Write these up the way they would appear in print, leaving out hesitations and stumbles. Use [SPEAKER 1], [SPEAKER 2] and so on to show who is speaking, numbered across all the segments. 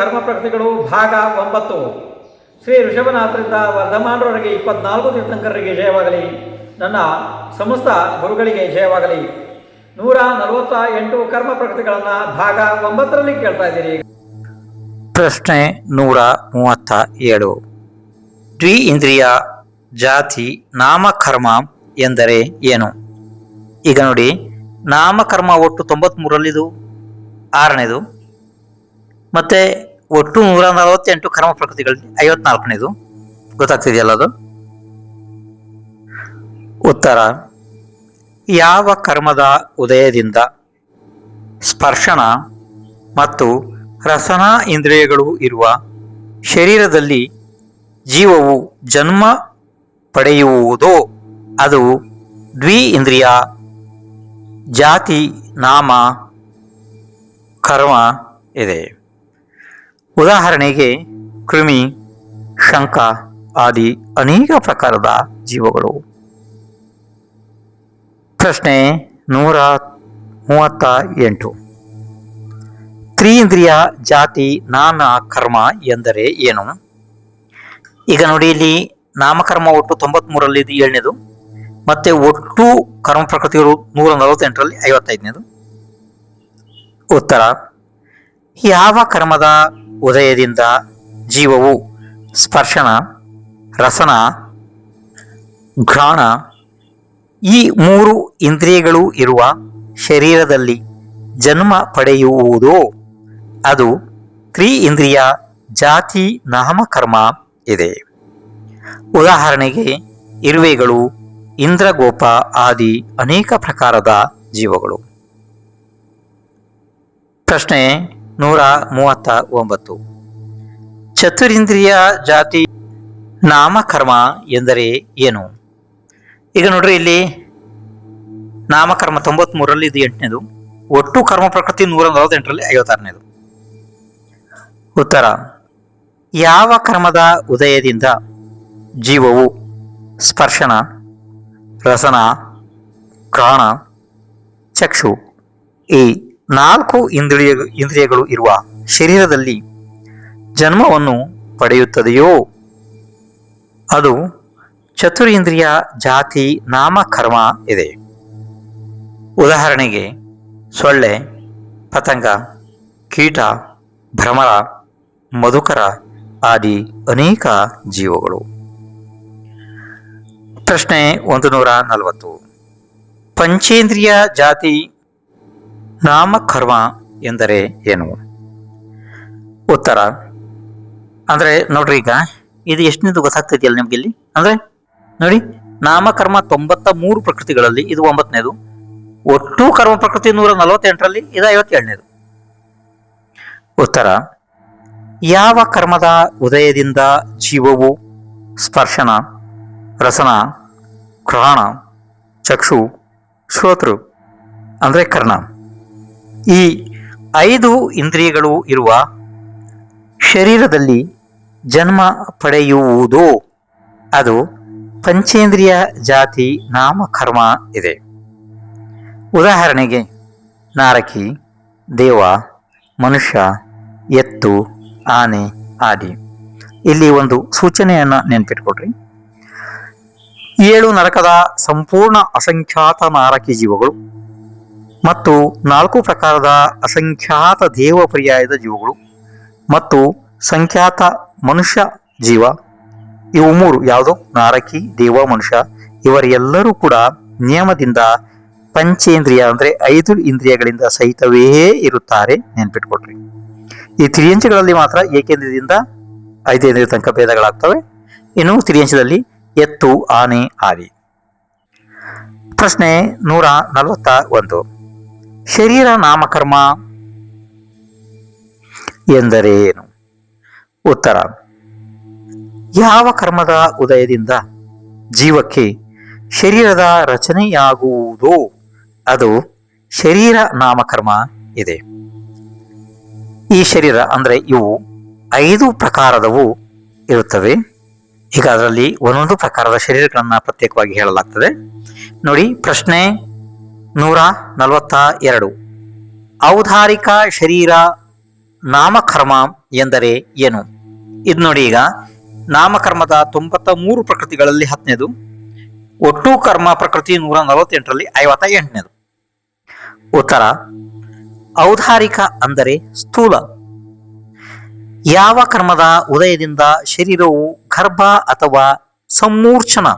[SPEAKER 1] ಕರ್ಮ ಪ್ರಕೃತಿಗಳು ಭಾಗ 9. ಶ್ರೀ ಋಷಭನಾಥರಿಂದ ವರ್ಧಮಾನರವರೆಗೆ 24 ತೀರ್ಥಂಕರರಿಗೆ ಜಯವಾಗಲಿ. ನನ್ನ ಸಮಸ್ತ ಗುರುಗಳಿಗೆ ಜಯವಾಗಲಿ. 148 ಕರ್ಮ ಪ್ರಕೃತಿಗಳನ್ನು ಭಾಗ 9ರಲ್ಲಿ ಕೇಳ್ತಾ ಇದ್ದೀರಿ.
[SPEAKER 2] ಪ್ರಶ್ನೆ 137. ದ್ವಿ ಇಂದ್ರಿಯ ಜಾತಿ ನಾಮಕರ್ಮ ಎಂದರೆ ಏನು? ಈಗ ನೋಡಿ, ನಾಮಕರ್ಮ ಒಟ್ಟು 93ರಲ್ಲಿದು 6ನೇದು, ಮತ್ತೆ ಒಟ್ಟು 148 ಕರ್ಮ ಪ್ರಕೃತಿಗಳಲ್ಲಿ 54ನೇದು. ಗೊತ್ತಾಗ್ತಿದೆಯಲ್ಲ ಅದು? ಉತ್ತರ: ಯಾವ ಕರ್ಮದ ಉದಯದಿಂದ ಸ್ಪರ್ಶನ ಮತ್ತು ರಸನಾ ಇಂದ್ರಿಯಗಳು ಇರುವ ಶರೀರದಲ್ಲಿ ಜೀವವು ಜನ್ಮ ಪಡೆಯುವುದೋ ಅದು ದ್ವಿ ಇಂದ್ರಿಯ ಜಾತಿ ನಾಮ ಕರ್ಮ ಇದೆ. ಉದಾಹರಣೆಗೆ ಕೃಮಿ, ಶಂಖ ಆದಿ ಅನೇಕ ಪ್ರಕಾರದ ಜೀವಗಳು. ಪ್ರಶ್ನೆ 138. ತ್ರಿಇಂದ್ರಿಯ ಜಾತಿ ನಾನಾ ಕರ್ಮ ಎಂದರೆ ಏನು? ಈಗ ನೋಡಿ, ಇಲ್ಲಿ ನಾಮಕರ್ಮ ಒಟ್ಟು 93ರಲ್ಲಿ 7ನೇದು, ಮತ್ತೆ ಒಟ್ಟು ಕರ್ಮ ಪ್ರಕೃತಿಗಳು 148ರಲ್ಲಿ 55ನೇದು. ಉತ್ತರ: ಯಾವ ಕರ್ಮದ ಉದಯದಿಂದ ಜೀವವು ಸ್ಪರ್ಶನ, ರಸನ, ಘ್ರಾಣ ಈ 3 ಇಂದ್ರಿಯಗಳು ಇರುವ ಶರೀರದಲ್ಲಿ ಜನ್ಮ ಪಡೆಯುವುದೋ ಅದು ತ್ರಿಇಂದ್ರಿಯ ಜಾತಿ ನಾಮಕರ್ಮ ಇದೆ. ಉದಾಹರಣೆಗೆ ಇರುವೆಗಳು, ಇಂದ್ರಗೋಪ ಆದಿ ಅನೇಕ ಪ್ರಕಾರದ ಜೀವಗಳು. ಪ್ರಶ್ನೆ 139. ಚತುರಿಂದ್ರಿಯ ಜಾತಿ ನಾಮಕರ್ಮ ಎಂದರೆ ಏನು? ಈಗ ನೋಡ್ರಿ, ಇಲ್ಲಿ ನಾಮಕರ್ಮ 93ರಲ್ಲಿ 8ನೇದು, ಒಟ್ಟು ಕರ್ಮ ಪ್ರಕೃತಿ 148ರಲ್ಲಿ 56ನೇದು. ಉತ್ತರ: ಯಾವ ಕರ್ಮದ ಉದಯದಿಂದ ಜೀವವು ಸ್ಪರ್ಶನ, ರಸನ, ಘ್ರಾಣ, ಚಕ್ಷು ಈ 4 ಇಂದ್ರಿಯಗಳು ಇರುವ ಶರೀರದಲ್ಲಿ ಜನ್ಮವನ್ನು ಪಡೆಯುತ್ತದೆಯೋ ಅದು ಚತುರಿಂದ್ರಿಯ ಜಾತಿ ನಾಮಕರ್ಮ ಇದೆ. ಉದಾಹರಣೆಗೆ ಸೊಳ್ಳೆ, ಪತಂಗ, ಕೀಟ, ಭ್ರಮರ, ಮಧುಕರ ಆದಿ ಅನೇಕ ಜೀವಗಳು. ಪ್ರಶ್ನೆ 140. ಪಂಚೇಂದ್ರಿಯ ಜಾತಿ ನಾಮಕರ್ಮ ಎಂದರೆ ಏನು? ಉತ್ತರ: ಅಂದ್ರೆ ನೋಡ್ರಿ, ಈಗ ಇದು ಎಷ್ಟನೇದು ಗೊತ್ತಾಗ್ತಿದೆಯಲ್ಲ ನಿಮ್ಗೆ ಇಲ್ಲಿ? ಅಂದ್ರೆ ನೋಡಿ, ನಾಮಕರ್ಮ 93 ಪ್ರಕೃತಿಗಳಲ್ಲಿ ಇದು 9ನೇದು, ಒಟ್ಟು ಕರ್ಮ ಪ್ರಕೃತಿ 148ರಲ್ಲಿ ಇದು 57ನೇದು. ಉತ್ತರ: ಯಾವ ಕರ್ಮದ ಉದಯದಿಂದ ಜೀವವು ಸ್ಪರ್ಶನ, ರಸನ, ಘ್ರಾಣ, ಚಕ್ಷು, ಶ್ರೋತೃ ಅಂದ್ರೆ ಕರ್ಣ ಈ 5 ಇಂದ್ರಿಯಗಳು ಇರುವ ಶರೀರದಲ್ಲಿ ಜನ್ಮ ಪಡೆಯುವುದೋ ಅದು ಪಂಚೇಂದ್ರಿಯ ಜಾತಿ ನಾಮಕರ್ಮ ಇದೆ. ಉದಾಹರಣೆಗೆ ನಾರಕಿ, ದೇವ, ಮನುಷ್ಯ, ಎತ್ತು, ಆನೆ ಆದಿ. ಇಲ್ಲಿ ಒಂದು ಸೂಚನೆಯನ್ನ ನೆನಪಿಟ್ಕೊಡ್ರಿ. 7 ನರಕದ ಸಂಪೂರ್ಣ ಅಸಂಖ್ಯಾತ ನಾರಕಿ ಜೀವಗಳು ಮತ್ತು 4 ಪ್ರಕಾರದ ಅಸಂಖ್ಯಾತ ದೇವ ಪರ್ಯಾಯದ ಜೀವಗಳು ಮತ್ತು ಸಂಖ್ಯಾತ ಮನುಷ್ಯ ಜೀವ, ಇವು 3 ಯಾವುದು ನಾರಕಿ, ದೇವ, ಮನುಷ್ಯ ಇವರೆಲ್ಲರೂ ಕೂಡ ನಿಯಮದಿಂದ ಪಂಚೇಂದ್ರಿಯ ಅಂದ್ರೆ 5 ಇಂದ್ರಿಯಗಳಿಂದ ಸಹಿತವೇ ಇರುತ್ತಾರೆ. ನೆನ್ಪಿಟ್ಕೊಡ್ರಿ. ಈ ತ್ರಿಯಂಚಗಳಲ್ಲಿ ಮಾತ್ರ ಏಕೇಂದ್ರದಿಂದ 5 ಇಂದ್ರಿಯ ತನಕ ಭೇದಗಳಾಗ್ತವೆ. ಇನ್ನು ತ್ರಿಯಂಚದಲ್ಲಿ ಎತ್ತು, ಆನೆ ಆದಿ. ಪ್ರಶ್ನೆ 141. ಶರೀರ ನಾಮಕರ್ಮ ಎಂದರೇನು? ಉತ್ತರ: ಯಾವ ಕರ್ಮದ ಉದಯದಿಂದ ಜೀವಕ್ಕೆ ಶರೀರದ ರಚನೆಯಾಗುವುದೋ ಅದು ಶರೀರ ನಾಮಕರ್ಮ ಇದೆ. ಈ ಶರೀರ ಅಂದ್ರೆ ಇವು 5 ಪ್ರಕಾರದವು ಇರುತ್ತವೆ. ಈಗ ಅದರಲ್ಲಿ ಒಂದೊಂದು ಪ್ರಕಾರದ ಶರೀರಗಳನ್ನ ಪ್ರತ್ಯೇಕವಾಗಿ ಹೇಳಲಾಗ್ತದೆ. ನೋಡಿ, ಪ್ರಶ್ನೆ 142. ಔದಾರಿಕ ಶರೀರ ನಾಮಕರ್ಮ ಎಂದರೆ ಏನು? ಇದು ನೋಡಿ, ಈಗ ನಾಮಕರ್ಮದ 93 ಪ್ರಕೃತಿಗಳಲ್ಲಿ 10ನೇದು, ಒಟ್ಟು ಕರ್ಮ ಪ್ರಕೃತಿ 148ರಲ್ಲಿ 58ನೇದು. ಉತ್ತರ: ಔದಾರಿಕ ಅಂದರೆ ಸ್ಥೂಲ. ಯಾವ ಕರ್ಮದ ಉದಯದಿಂದ ಶರೀರವು ಗರ್ಭ ಅಥವಾ ಸಮೂರ್ಛನ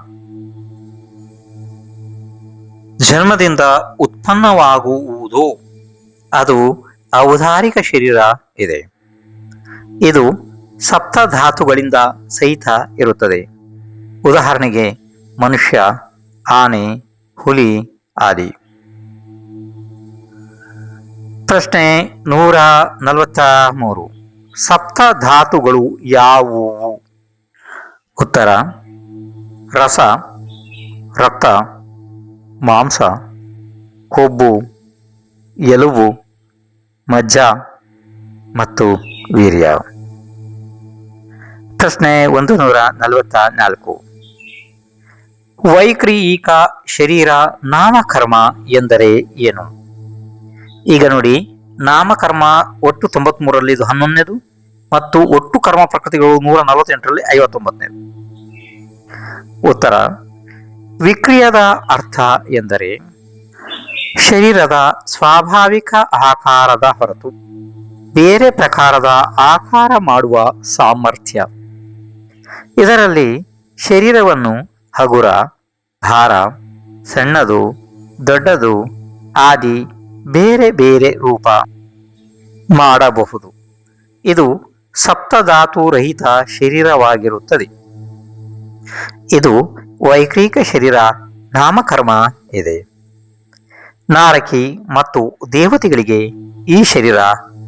[SPEAKER 2] ಜನ್ಮದಿಂದ ಉತ್ಪನ್ನವಾಗುವುದೋ ಅದು ಔದಾರಿಕ ಶರೀರ ಇದೆ. ಇದು ಸಪ್ತಧಾತುಗಳಿಂದ ಸಹಿತ ಇರುತ್ತದೆ. ಉದಾಹರಣೆಗೆ ಮನುಷ್ಯ, ಆನೆ, ಹುಲಿ ಆದಿ. ಪ್ರಶ್ನೆ 143. ಸಪ್ತಧಾತುಗಳು ಯಾವುವು? ಉತ್ತರ: ರಸ, ರಕ್ತ, ಮಾಂಸ, ಕೊಬ್ಬು, ಎಲುಬು, ಮಜ್ಜ ಮತ್ತು ವೀರ್ಯ. ಪ್ರಶ್ನೆ 144. ವೈಕ್ರಿಯಿಕ ಶರೀರ ನಾಮಕರ್ಮ ಎಂದರೆ ಏನು? ಈಗ ನೋಡಿ, ನಾಮಕರ್ಮ ಒಟ್ಟು 93ರಲ್ಲಿ ಇದು 11ನೇದು ಮತ್ತು ಒಟ್ಟು ಕರ್ಮ ಪ್ರಕೃತಿಗಳು 148ರಲ್ಲಿ 59ನೇದು. ಉತ್ತರ: ವಿಕ್ರಿಯದ ಅರ್ಥ ಎಂದರೆ ಶರೀರದ ಸ್ವಾಭಾವಿಕ ಆಕಾರದ ಹೊರತು ಬೇರೆ ಪ್ರಕಾರದ ಆಕಾರ ಮಾಡುವ ಸಾಮರ್ಥ್ಯ. ಇದರಲ್ಲಿ ಶರೀರವನ್ನು ಹಗುರ, ಭಾರ, ಸಣ್ಣದು, ದೊಡ್ಡದು ಆದಿ ಬೇರೆ ಬೇರೆ ರೂಪ ಮಾಡಬಹುದು. ಇದು ಸಪ್ತಧಾತು ರಹಿತ ಶರೀರವಾಗಿರುತ್ತದೆ. ಇದು ವೈಕ್ರಿಕ ಶರೀರ ನಾಮಕರ್ಮ ಇದೆ. ನಾರಕಿ ಮತ್ತು ದೇವತೆಗಳಿಗೆ ಈ ಶರೀರ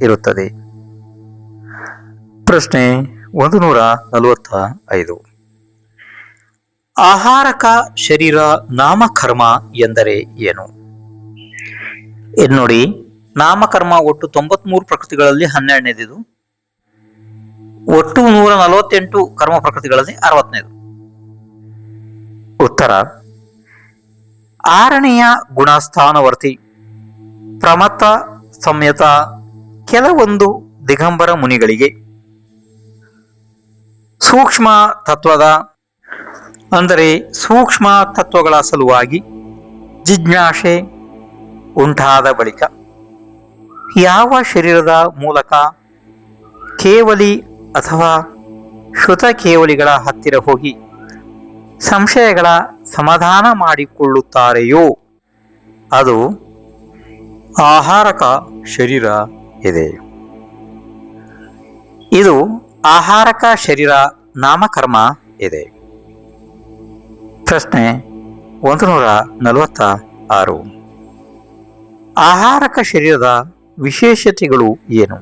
[SPEAKER 2] ಇರುತ್ತದೆ. ಪ್ರಶ್ನೆ 145. ಆಹಾರಕ ಶರೀರ ನಾಮಕರ್ಮ ಎಂದರೆ ಏನು? ಇದು ನೋಡಿ, ನಾಮಕರ್ಮ ಒಟ್ಟು 93 ಪ್ರಕೃತಿಗಳಲ್ಲಿ 12ನೇದು, ಒಟ್ಟು 148 ಕರ್ಮ ಪ್ರಕೃತಿಗಳಲ್ಲಿ 60ನೇದು. ಉತ್ತರ: ಆರನೆಯ ಗುಣಸ್ಥಾನವರ್ತಿ ಪ್ರಮತ್ತ ಸಂಯತ ಕೆಲವೊಂದು ದಿಗಂಬರ ಮುನಿಗಳಿಗೆ ಸೂಕ್ಷ್ಮ ತತ್ವದ ಅಂದರೆ ಸೂಕ್ಷ್ಮ ತತ್ವಗಳ ಸಲುವಾಗಿ ಜಿಜ್ಞಾಸೆ ಉಂಟಾದ ಬಳಿಕ ಯಾವ ಶರೀರದ ಮೂಲಕ ಕೇವಲಿ ಅಥವಾ ಶ್ರುತ ಕೇವಲಿಗಳ ಹತ್ತಿರ ಹೋಗಿ ಸಂಶಯಗಳ ಸಮಾಧಾನ ಮಾಡಿಕೊಳ್ಳುತ್ತಾರೆಯೋ ಅದು ಆಹಾರಕ ಶರೀರ ಇದೆ. ಇದು ಆಹಾರಕ ಶರೀರ ನಾಮಕರ್ಮ ಇದೆ. ಪ್ರಶ್ನೆ 146. ಆಹಾರಕ ಶರೀರದ ವಿಶೇಷತೆಗಳು ಏನು?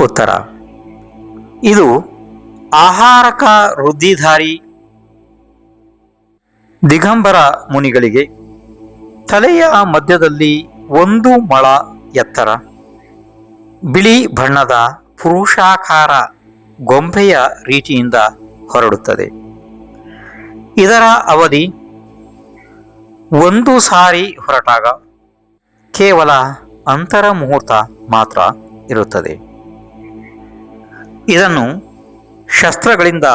[SPEAKER 2] ಉತ್ತರ: ಇದು ಆಹಾರಕ ವೃದ್ಧಿಧಾರಿ ದಿಗಂಬರ ಮುನಿಗಳಿಗೆ ತಲೆಯ ಮಧ್ಯದಲ್ಲಿ 1 ಮೊಳ ಎತ್ತರ, ಬಿಳಿ ಬಣ್ಣದ ಪುರುಷಾಕಾರ ಗೊಂಬೆಯ ರೀತಿಯಿಂದ ಹೊರಡುತ್ತದೆ. ಇದರ ಅವಧಿ 1 ಸಾರಿ ಹೊರಟಾಗ ಕೇವಲ ಅಂತರ ಮುಹೂರ್ತ ಮಾತ್ರ ಇರುತ್ತದೆ. ಇದನ್ನು ಶಸ್ತ್ರಗಳಿಂದ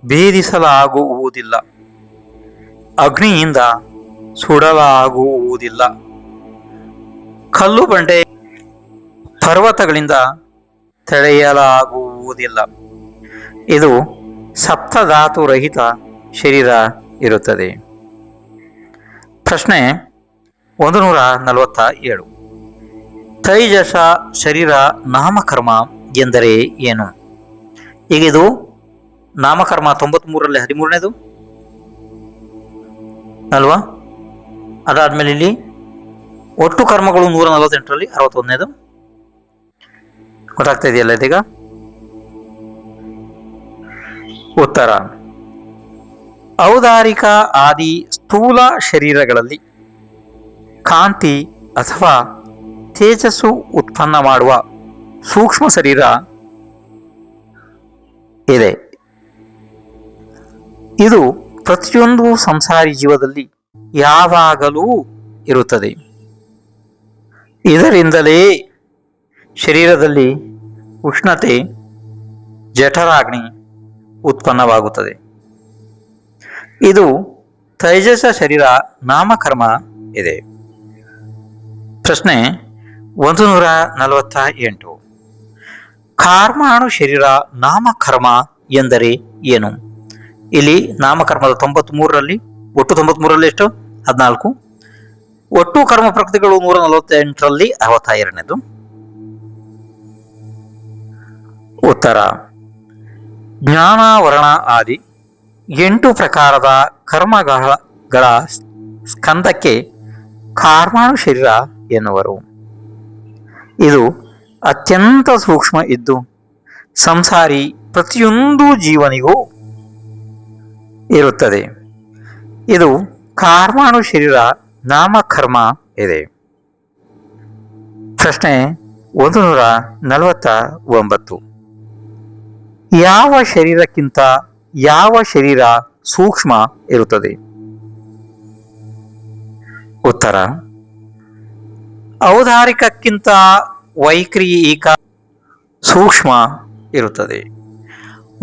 [SPEAKER 2] ಭೇದಿಸಲಾಗುವುದಿಲ್ಲ, ಅಗ್ನಿಯಿಂದ ಸುಡಲಾಗುವುದಿಲ್ಲ, ಕಲ್ಲು ಬಂಡೆ ಪರ್ವತಗಳಿಂದ ತಡೆಯಲಾಗುವುದಿಲ್ಲ. ಇದು ಸಪ್ತಧಾತು ರಹಿತ ಶರೀರ ಇರುತ್ತದೆ. ಪ್ರಶ್ನೆ 147. ತೈಜಸ ಶರೀರ ನಾಮಕರ್ಮ ಎಂದರೆ ಏನು? ಈಗ ಇದು ನಾಮಕರ್ಮ 93ರಲ್ಲಿ 13ನೇದು ಅಲ್ವಾ? ಅದಾದ್ಮೇಲೆ ಇಲ್ಲಿ ಒಟ್ಟು ಕರ್ಮಗಳು 148ರಲ್ಲಿ 61ನೇದು. ಗೊತ್ತಾಗ್ತಾ ಇದೆಯಲ್ಲ ಇದೀಗ? ಉತ್ತರ: ಔದಾರಿಕ ಆದಿ ಸ್ಥೂಲ ಶರೀರಗಳಲ್ಲಿ ಕಾಂತಿ ಅಥವಾ ತೇಜಸ್ಸು ಉತ್ಪನ್ನ ಮಾಡುವ ಸೂಕ್ಷ್ಮ ಶರೀರ ಇದೆ. ಇದು ಪ್ರತಿಯೊಂದು ಸಂಸಾರಿ ಜೀವದಲ್ಲಿ ಯಾವಾಗಲೂ ಇರುತ್ತದೆ. ಇದರಿಂದಲೇ ಶರೀರದಲ್ಲಿ ಉಷ್ಣತೆ, ಜಠರಾಗ್ನಿ ಉತ್ಪನ್ನವಾಗುತ್ತದೆ. ಇದು ತೈಜಸ ಶರೀರ ನಾಮಕರ್ಮ ಇದೆ. ಪ್ರಶ್ನೆ 148. ಕಾರ್ಮಾಣು ಶರೀರ ನಾಮಕರ್ಮ ಎಂದರೆ ಏನು? ಇಲ್ಲಿ ನಾಮಕರ್ಮದ 93ರಲ್ಲಿ ಒಟ್ಟು 93ರಲ್ಲಿ ಎಷ್ಟು? 14. ಒಟ್ಟು ಕರ್ಮ ಪ್ರಕೃತಿಗಳು 148ರಲ್ಲಿ 62ನೇದು. ಉತ್ತರ: ಜ್ಞಾನ, ವರ್ಣ ಆದಿ 8 ಪ್ರಕಾರದ ಕರ್ಮಗಳ ಸ್ಕಂದಕ್ಕೆ ಕಾರ್ಮಾಣು ಶರೀರ ಎನ್ನುವರು. ಇದು ಅತ್ಯಂತ ಸೂಕ್ಷ್ಮ ಇದ್ದು ಸಂಸಾರಿ ಪ್ರತಿಯೊಂದು ಜೀವನಿಗೂ ಇರುತ್ತದೆ. ಇದು ಕಾರ್ಮಾಣು ಶರೀರ ನಾಮಕರ್ಮ ಇದೆ. ಪ್ರಶ್ನೆ 149. ಯಾವ ಶರೀರಕ್ಕಿಂತ ಯಾವ ಶರೀರ ಸೂಕ್ಷ್ಮ ಇರುತ್ತದೆ? ಉತ್ತರ: ಔದಾರಿಕಕ್ಕಿಂತ ವೈಕ್ರಿಯಿಕ ಸೂಕ್ಷ್ಮ ಇರುತ್ತದೆ.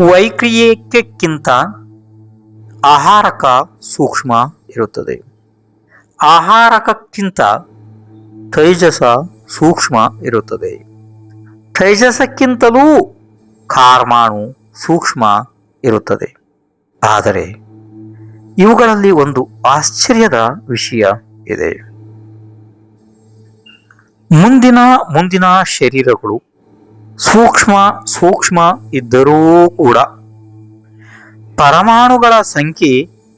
[SPEAKER 2] ವೈಕ್ರಿಯಿಕಕ್ಕಿಂತ ಆಹಾರಕ ಸೂಕ್ಷ್ಮ ಇರುತ್ತದೆ. ಆಹಾರಕಕ್ಕಿಂತ ತೈಜಸ ಸೂಕ್ಷ್ಮ ಇರುತ್ತದೆ. ತೈಜಸಕ್ಕಿಂತಲೂ ಕಾರ್ಮಾಣು ಸೂಕ್ಷ್ಮ ಇರುತ್ತದೆ. ಆದರೆ ಇವುಗಳಲ್ಲಿ ಒಂದು ಆಶ್ಚರ್ಯದ ವಿಷಯ ಇದೆ. ಮುಂದಿನ ಶರೀರಗಳು ಸೂಕ್ಷ್ಮ ಇದ್ದರೂ ಕೂಡ ಪರಮಾಣುಗಳ ಸಂಖ್ಯೆ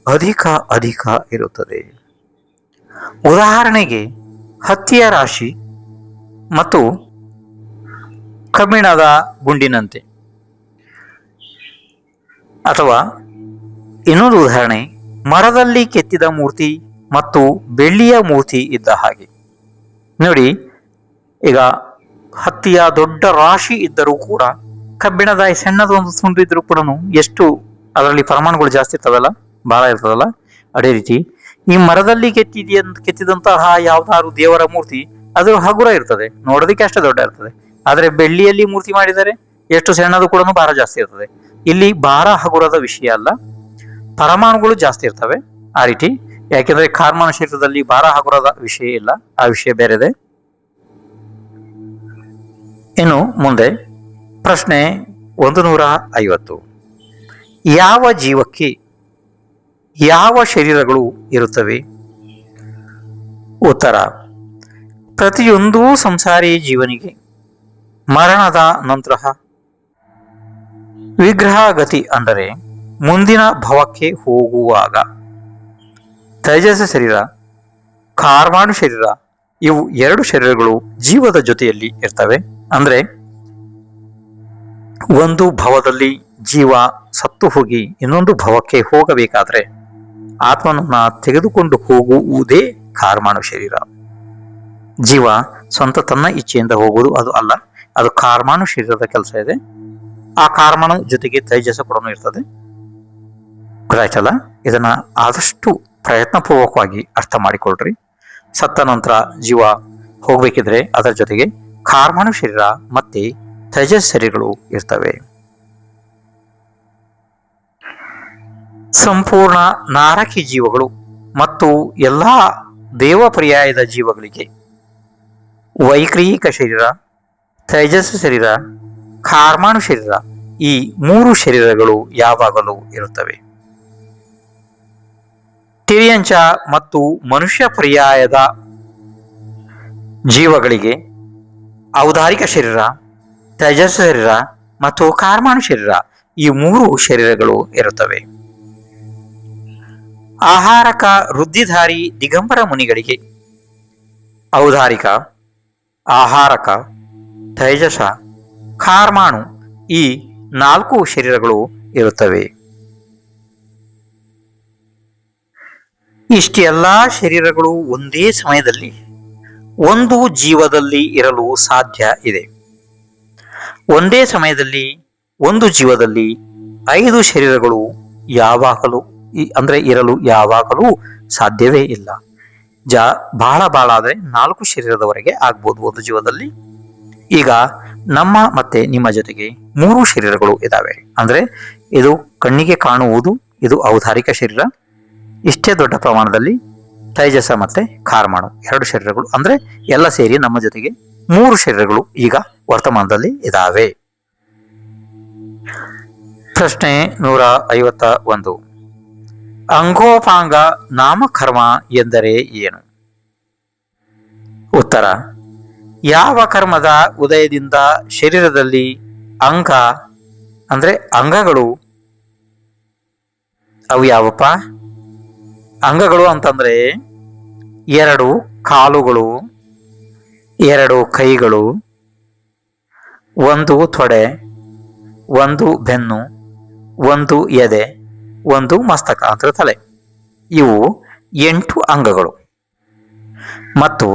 [SPEAKER 2] ಅಧಿಕ ಇರುತ್ತದೆ. ಉದಾಹರಣೆಗೆ ಹತ್ತಿಯ ರಾಶಿ ಮತ್ತು ಕಬ್ಬಿಣದ ಗುಂಡಿನಂತೆ. ಅಥವಾ ಇನ್ನೊಂದು ಉದಾಹರಣೆ, ಮರದಲ್ಲಿ ಕೆತ್ತಿದ ಮೂರ್ತಿ ಮತ್ತು ಬೆಳ್ಳಿಯ ಮೂರ್ತಿ ಇದ್ದ ಹಾಗೆ. ನೋಡಿ, ಈಗ ಹತ್ತಿಯ ದೊಡ್ಡ ರಾಶಿ ಇದ್ದರೂ ಕೂಡ ಕಬ್ಬಿಣದ ಸಣ್ಣದ ಒಂದು ತುಂಡು ಇದ್ರೂ ಕೂಡ ಎಷ್ಟು ಅದರಲ್ಲಿ ಪರಮಾಣುಗಳು ಜಾಸ್ತಿ ಇರ್ತವಲ್ಲ, ಬಹಳ ಇರ್ತದಲ್ಲ. ಅದೇ ರೀತಿ ಈ ಮರದಲ್ಲಿ ಕೆತ್ತಿದಂತಹ ಯಾವ್ದಾದ್ರು ದೇವರ ಮೂರ್ತಿ ಅದು ಹಗುರ ಇರ್ತದೆ, ನೋಡೋದಕ್ಕೆ ಅಷ್ಟೇ ದೊಡ್ಡ ಇರ್ತದೆ. ಆದ್ರೆ ಬೆಳ್ಳಿಯಲ್ಲಿ ಮೂರ್ತಿ ಮಾಡಿದರೆ ಎಷ್ಟು ಸಣ್ಣದು ಕೂಡ ಭಾರ ಜಾಸ್ತಿ ಇರ್ತದೆ. ಇಲ್ಲಿ ಭಾರ ಹಗುರದ ವಿಷಯ ಅಲ್ಲ, ಪರಮಾಣುಗಳು ಜಾಸ್ತಿ ಇರ್ತವೆ ಆ ರೀತಿ. ಯಾಕೆಂದ್ರೆ ಕಾರ್ಮಾಣು ಶರೀರದಲ್ಲಿ ಭಾರ ಹಗುರದ ವಿಷಯ ಇಲ್ಲ, ಆ ವಿಷಯ ಬೇರೆದೆ. ಇನ್ನು ಮುಂದೆ ಪ್ರಶ್ನೆ 150. ಯಾವ ಜೀವಕ್ಕೆ ಯಾವ ಶರೀರಗಳು ಇರುತ್ತವೆ? ಉತ್ತರ: ಪ್ರತಿಯೊಂದು ಸಂಸಾರಿ ಜೀವನಿಗೆ ಮರಣದ ನಂತರ ವಿಗ್ರಹಗತಿ ಅಂದರೆ ಮುಂದಿನ ಭವಕ್ಕೆ ಹೋಗುವಾಗ ತೈಜಸ ಶರೀರ, ಕಾರ್ಮಾಣು ಶರೀರ, ಇವು 2 ಶರೀರಗಳು ಜೀವದ ಜೊತೆಯಲ್ಲಿ ಇರ್ತವೆ. ಅಂದ್ರೆ ಒಂದು ಭವದಲ್ಲಿ ಜೀವ ಸತ್ತು ಹೋಗಿ ಇನ್ನೊಂದು ಭವಕ್ಕೆ ಹೋಗಬೇಕಾದ್ರೆ ಆತ್ಮನನ್ನ ತೆಗೆದುಕೊಂಡು ಹೋಗುವುದೇ ಕಾರ್ಮಾಣು ಶರೀರ. ಜೀವ ಸ್ವಂತ ತನ್ನ ಇಚ್ಛೆಯಿಂದ ಹೋಗುವುದು ಅದು ಅಲ್ಲ, ಅದು ಕಾರ್ಮಾಣು ಶರೀರದ ಕೆಲಸ ಇದೆ. ಆ ಕಾರ್ಮಾಣು ಜೊತೆಗೆ ತೈಜಸ ಕೂಡ ಇರ್ತದೆ. ಗೊತ್ತಾಯ್ತಲ್ಲ? ಇದನ್ನ ಆದಷ್ಟು ಪ್ರಯತ್ನಪೂರ್ವಕವಾಗಿ ಅರ್ಥ ಮಾಡಿಕೊಳ್ರಿ. ಸತ್ತ ನಂತರ ಜೀವ ಹೋಗ್ಬೇಕಿದ್ರೆ ಅದರ ಜೊತೆಗೆ ಕಾರ್ಮಾಣು ಶರೀರ ಮತ್ತೆ ತೈಜಸ್ ಶರೀರಗಳು ಇರ್ತವೆ. ಸಂಪೂರ್ಣ ನಾರಕಿ ಜೀವಗಳು ಮತ್ತು ಎಲ್ಲಾ ದೇವ ಪರ್ಯಾಯದ ಜೀವಗಳಿಗೆ ವೈಕ್ರಿಯಿಕ ಶರೀರ, ತೈಜಸ್ ಶರೀರ, ಕಾರ್ಮಾಣು ಶರೀರ, ಈ 3 ಶರೀರಗಳು ಯಾವಾಗಲೂ ಇರುತ್ತವೆ. ತಿರ್ಯಂಚ ಮತ್ತು ಮನುಷ್ಯ ಪರ್ಯಾಯದ ಜೀವಗಳಿಗೆ ಔದಾರಿಕ ಶರೀರ, ತೈಜಸ್ ಶರೀರ ಮತ್ತು ಕಾರ್ಮಾಣು ಶರೀರ, ಈ 3 ಶರೀರಗಳು ಇರುತ್ತವೆ. ಆಹಾರಕ ವೃದ್ಧಿಧಾರಿ ದಿಗಂಬರ ಮುನಿಗಳಿಗೆ ಔದಾರಿಕ, ಆಹಾರಕ, ತೈಜಸ, ಕಾರ್ಮಾಣು ಈ 4 ಶರೀರಗಳು ಇರುತ್ತವೆ. ಇಷ್ಟೆಲ್ಲಾ ಶರೀರಗಳು ಒಂದೇ ಸಮಯದಲ್ಲಿ ಒಂದು ಜೀವದಲ್ಲಿ ಇರಲು ಸಾಧ್ಯ ಇದೆ. ಒಂದೇ ಸಮಯದಲ್ಲಿ ಒಂದು ಜೀವದಲ್ಲಿ 5 ಶರೀರಗಳು ಯಾವಾಗಲೂ ಇರಲು ಯಾವಾಗಲೂ ಸಾಧ್ಯವೇ ಇಲ್ಲ. ಬಹಳ ಆದ್ರೆ 4 ಶರೀರದವರೆಗೆ ಆಗ್ಬೋದು ಒಂದು ಜೀವದಲ್ಲಿ. ಈಗ ನಮ್ಮ ಮತ್ತೆ ನಿಮ್ಮ ಜೊತೆಗೆ 3 ಶರೀರಗಳು ಇದ್ದಾವೆ. ಅಂದ್ರೆ ಇದು ಕಣ್ಣಿಗೆ ಕಾಣುವುದು, ಇದು ಔದಾರಿಕ ಶರೀರ. ಇಷ್ಟೇ ದೊಡ್ಡ ಪ್ರಮಾಣದಲ್ಲಿ ತೈಜಸ ಮತ್ತೆ ಕಾರ್ಮಾಣು 2 ಶರೀರಗಳು, ಅಂದ್ರೆ ಎಲ್ಲ ಸೇರಿ ನಮ್ಮ ಜೊತೆಗೆ 3 ಶರೀರಗಳು ಈಗ ವರ್ತಮಾನದಲ್ಲಿ ಇದ್ದಾವೆ. ಪ್ರಶ್ನೆ 151. ಅಂಗೋಪಾಂಗ ನಾಮಕರ್ಮ ಎಂದರೆ ಏನು? ಉತ್ತರ: ಯಾವ ಕರ್ಮದ ಉದಯದಿಂದ ಶರೀರದಲ್ಲಿ ಅಂಗ ಅಂದ್ರೆ ಅಂಗಗಳು, ಅವು ಯಾವಪ್ಪ? ಅಂಗಗಳು ಅಂತಂದ್ರೆ 2 ಕಾಲುಗಳು, 2 ಕೈಗಳು, 1 ತೊಡೆ, 1 ಬೆನ್ನು, 1 ಎದೆ, 1 ಮಸ್ತಕ ಅಂದ್ರೆ ತಲೆ. ಇವು 8 ಅಂಗಗಳು. ಮತ್ತು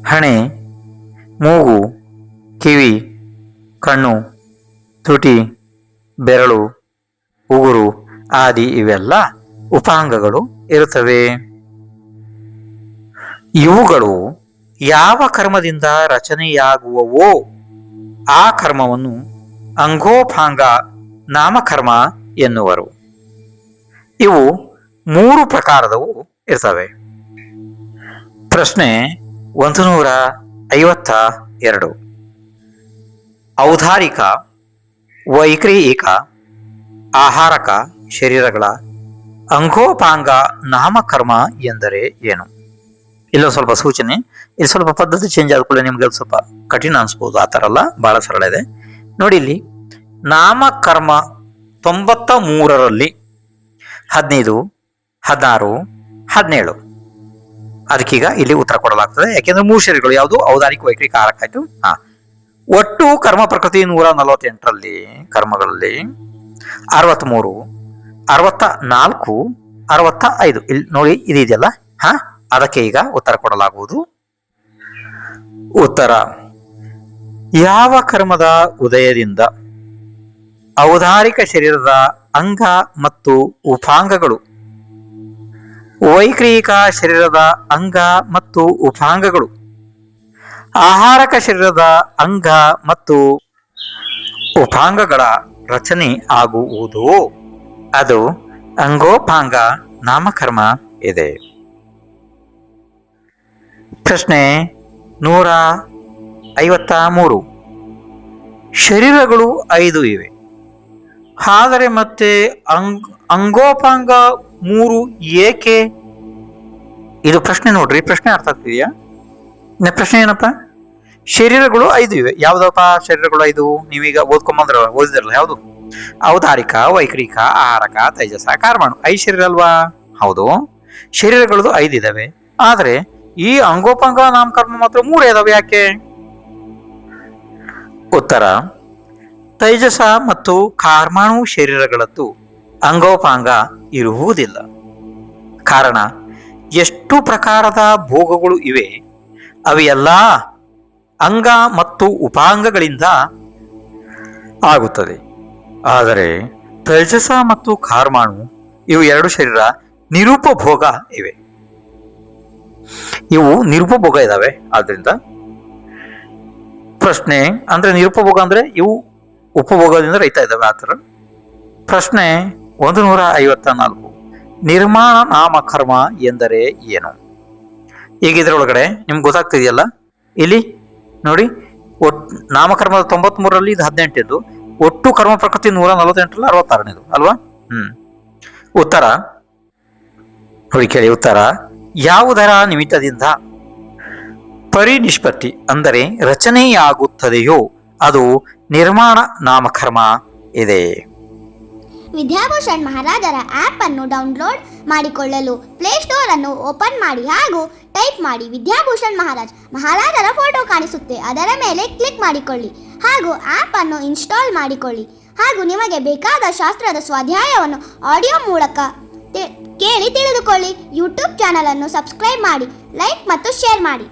[SPEAKER 2] ಹಣೆ, ಮೂಗು, ಕಿವಿ, ಕಣ್ಣು, ತುಟಿ, ಬೆರಳು, ಉಗುರು ಆದಿ ಇವೆಲ್ಲ ಉಪಾಂಗಗಳು ಇರುತ್ತವೆ. ಇವುಗಳು ಯಾವ ಕರ್ಮದಿಂದ ರಚನೆಯಾಗುವವೋ ಆ ಕರ್ಮವನ್ನು ಅಂಗೋಪಾಂಗ ನಾಮಕರ್ಮ ಎನ್ನುವರು. ಇವು 3 ಪ್ರಕಾರದವು ಇರ್ತವೆ. ಪ್ರಶ್ನೆ 152. ಔದಾರಿಕ, ವೈಕ್ರಿಯಿಕ, ಆಹಾರಕ ಶರೀರಗಳ ಅಂಗೋಪಾಂಗ ನಾಮಕರ್ಮ ಎಂದರೆ ಏನು? ಇಲ್ಲೊಂದು ಸ್ವಲ್ಪ ಸೂಚನೆ, ಇಲ್ಲಿ ಸ್ವಲ್ಪ ಪದ್ಧತಿ ಚೇಂಜ್ ಆದ ಕೂಡ ನಿಮ್ಗೆ ಸ್ವಲ್ಪ ಕಠಿಣ ಅನ್ಸ್ಬೋದು. ಆ ಥರ ಅಲ್ಲ, ಬಹಳ ಸರಳ ಇದೆ ನೋಡಿ. ಇಲ್ಲಿ ನಾಮಕರ್ಮ 93ರಲ್ಲಿ 15, 16, 17. ಅದಕ್ಕೀಗ ಇಲ್ಲಿ ಉತ್ತರ ಕೊಡಲಾಗ್ತದೆ. ಯಾಕೆಂದ್ರೆ 3 ಶರೀರಗಳು ಯಾವುದು? ಔದಾರಿಕ, ವೈಕ್ರಿಕ, ಆಹಾರಕ ಆಯ್ತು. ಒಟ್ಟು ಕರ್ಮ ಪ್ರಕೃತಿ 148ರಲ್ಲಿ ಕರ್ಮಗಳಲ್ಲಿ 63, 64, 65 ಇಲ್ಲಿ ನೋಡಿ ಇದು ಇದೆಯಲ್ಲ. ಅದಕ್ಕೆ ಈಗ ಉತ್ತರ ಕೊಡಲಾಗುವುದು. ಉತ್ತರ: ಯಾವ ಕರ್ಮದ ಉದಯದಿಂದ ಔದಾರಿಕ ಶರೀರದ ಅಂಗ ಮತ್ತು ಉಪಾಂಗಗಳು, ವೈಕ್ರಿಯಿಕ ಶರೀರದ ಅಂಗ ಮತ್ತು ಉಪಾಂಗಗಳು, ಆಹಾರಕ ಶರೀರದ ಅಂಗ ಮತ್ತು ಉಪಾಂಗಗಳ ರಚನೆ ಆಗುವುದು ಅದು ಅಂಗೋಪಾಂಗ ನಾಮಕರ್ಮ ಇದೆ. ಪ್ರಶ್ನೆ 153. ಶರೀರಗಳು 5 ಇವೆ, ಆದರೆ ಮತ್ತೆ ಅಂಗೋಪಾಂಗ 3 ಏಕೆ? ಇದು ಪ್ರಶ್ನೆ ನೋಡ್ರಿ. ಪ್ರಶ್ನೆ ಅರ್ಥ ಆಗ್ತಿದೆಯಾ? ಪ್ರಶ್ನೆ ಏನಪ್ಪ? ಶರೀರಗಳು 5 ಇವೆ. ಯಾವ್ದಪ್ಪ ಶರೀರಗಳು 5? ನೀವೀಗ ಓದಿದ್ರಲ್ಲ, ಯಾವುದು? ಔದಾರಿಕ, ವೈಕ್ರಿಕ, ಆಹಾರಕ, ತೈಜಸ, ಕಾರ್ಮಾಣು 5 ಶರೀರ ಅಲ್ವಾ? ಹೌದು, ಶರೀರಗಳದು 5 ಇದಾವೆ. ಆದ್ರೆ ಈ ಅಂಗೋಪಾಂಗ ನಾಮಕರ್ಮ ಮಾತ್ರ 3 ಇದಾವೆ. ಯಾಕೆ? ಉತ್ತರ: ತೈಜಸ ಮತ್ತು ಕಾರ್ಮಾಣು ಶರೀರಗಳದ್ದು ಅಂಗೋಪಾಂಗ ಇರುವುದಿಲ್ಲ. ಕಾರಣ, ಎಷ್ಟು ಪ್ರಕಾರದ ಭೋಗಗಳು ಇವೆ ಅವೆಲ್ಲ ಅಂಗ ಮತ್ತು ಉಪಾಂಗಗಳಿಂದ ಆಗುತ್ತದೆ. ಆದರೆ ತೈಜಸ ಮತ್ತು ಕಾರ್ಮಾಣು ಇವು 2 ಶರೀರ ನಿರುಪಭೋಗ ಇವೆ. ಇವು ನಿರುಪಭೋಗ ಇದಾವೆ. ಆದ್ರಿಂದ ಪ್ರಶ್ನೆ ಅಂದ್ರೆ ನಿರುಪಭೋಗ ಅಂದ್ರೆ ಇವು ಉಪಭೋಗದಿಂದ ರೈತ ಇದ್ದಾವೆ. ಆ ಥರ. ಪ್ರಶ್ನೆ 154. ನಿರ್ಮಾಣ ನಾಮಕರ್ಮ ಎಂದರೆ ಏನು? ಈಗ ಇದರೊಳಗಡೆ ನಿಮ್ಗೆ ಗೊತ್ತಾಗ್ತಿದೆಯಲ್ಲ, ಇಲ್ಲಿ ನೋಡಿ. ನಾಮಕರ್ಮದ 93ರಲ್ಲಿ ಇದು 18, ಒಟ್ಟು ಕರ್ಮ ಪ್ರಕೃತಿ 148ರಲ್ಲಿ 66 ಅಲ್ವಾ? ಉತ್ತರ ನೋಡಿ, ಕೇಳಿ. ಉತ್ತರ: ಯಾವುದರ ನಿಮಿತ್ತದಿಂದ ಪರಿನಿಷ್ಪತ್ತಿ ಅಂದರೆ ರಚನೆಯಾಗುತ್ತದೆಯೋ ಅದು ನಿರ್ಮಾಣ ನಾಮಕರ್ಮ ಇದೆ.
[SPEAKER 3] ವಿದ್ಯಾಭೂಷಣ್ ಮಹಾರಾಜರ ಆ್ಯಪ್ ಅನ್ನು ಡೌನ್ಲೋಡ್ ಮಾಡಿಕೊಳ್ಳಲು ಪ್ಲೇಸ್ಟೋರ್ ಅನ್ನು ಓಪನ್ ಮಾಡಿ ಹಾಗೂ ಟೈಪ್ ಮಾಡಿ ವಿದ್ಯಾಭೂಷಣ್ ಮಹಾರಾಜರ ಫೋಟೋ ಕಾಣಿಸುತ್ತೆ, ಅದರ ಮೇಲೆ ಕ್ಲಿಕ್ ಮಾಡಿಕೊಳ್ಳಿ ಹಾಗೂ ಆ್ಯಪ್ ಅನ್ನು ಇನ್ಸ್ಟಾಲ್ ಮಾಡಿಕೊಳ್ಳಿ. ಹಾಗೂ ನಿಮಗೆ ಬೇಕಾದ ಶಾಸ್ತ್ರದ ಸ್ವಾಧ್ಯಾಯವನ್ನು ಆಡಿಯೋ ಮೂಲಕ ಕೇಳಿ ತಿಳಿದುಕೊಳ್ಳಿ. ಯೂಟ್ಯೂಬ್ ಚಾನಲ್ ಅನ್ನು ಸಬ್ಸ್ಕ್ರೈಬ್ ಮಾಡಿ, ಲೈಕ್ ಮತ್ತು ಶೇರ್ ಮಾಡಿ.